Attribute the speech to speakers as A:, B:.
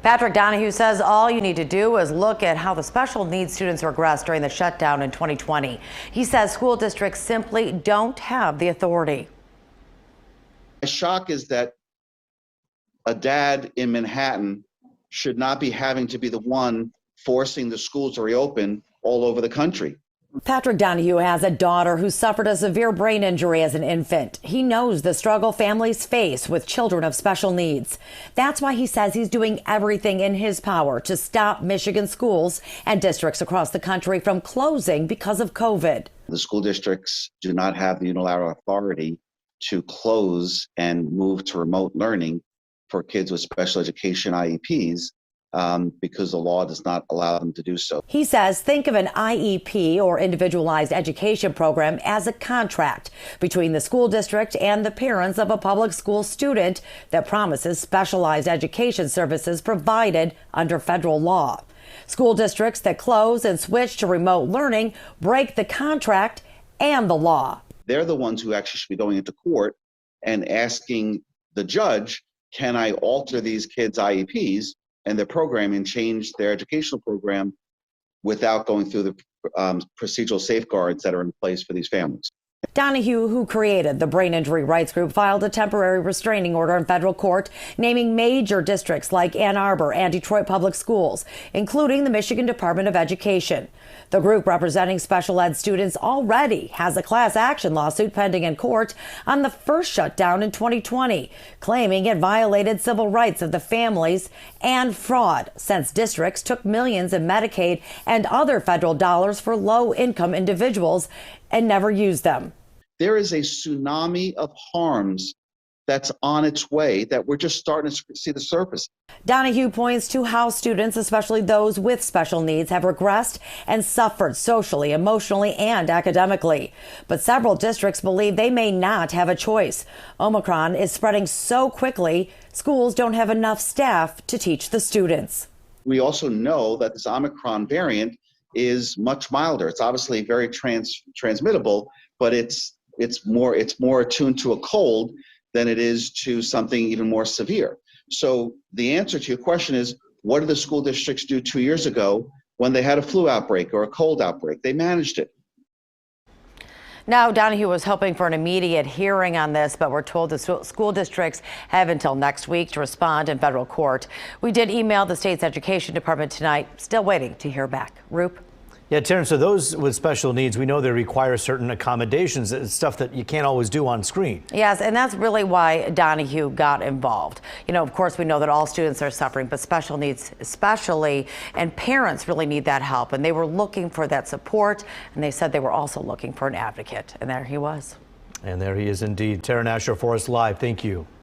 A: Patrick Donahue says all you need to do is look at how the special needs students regressed during the shutdown in 2020. He says school districts simply don't have the authority.
B: My shock is that a dad in Manhattan should not be having to be the one forcing the schools to reopen all over the country.
A: Patrick Donahue has a daughter who suffered a severe brain injury as an infant. He knows the struggle families face with children of special needs. That's why he says he's doing everything in his power to stop Michigan schools and districts across the country from closing because of COVID.
B: The school districts do not have the unilateral authority to close and move to remote learning for kids with special education IEPs. Because the law does not allow them to do so.
A: He says think of an IEP or individualized education program as a contract between the school district and the parents of a public school student that promises specialized education services provided under federal law. School districts that close and switch to remote learning break the contract and the law.
B: They're the ones who actually should be going into court and asking the judge, can I alter these kids' IEPs and their programming, change their educational program without going through the procedural safeguards that are in place for these families.
A: Donahue, who created the brain injury rights group, filed a temporary restraining order in federal court, naming major districts like Ann Arbor and Detroit Public Schools, including the Michigan Department of Education. The group representing special ed students already has a class action lawsuit pending in court on the first shutdown in 2020, claiming it violated civil rights of the families and fraud since districts took millions in Medicaid and other federal dollars for low-income individuals and never used them.
B: There is a tsunami of harms that's on its way that we're just starting to see the surface.
A: Donahue points to how students, especially those with special needs, have regressed and suffered socially, emotionally, and academically. But several districts believe they may not have a choice. Omicron is spreading so quickly, schools don't have enough staff to teach the students.
B: We also know that this Omicron variant is much milder. It's obviously very transmittable, but it's more attuned to a cold than it is to something even more severe. So the answer to your question is, what did the school districts do 2 years ago when they had a flu outbreak or a cold outbreak? They managed it.
A: Now, Donahue was hoping for an immediate hearing on this, but we're told the school districts have until next week to respond in federal court. We did email the state's education department tonight, still waiting to hear back. Roop?
C: Yeah, Terrence, so those with special needs, we know they require certain accommodations. It's stuff that you can't always do on screen.
A: Yes, and that's really why Donahue got involved. You know, of course, we know that all students are suffering, but special needs especially, and parents really need that help. And they were looking for that support, and they said they were also looking for an advocate. And there he was.
C: And there he is indeed. Tara Nasher for us live. Thank you.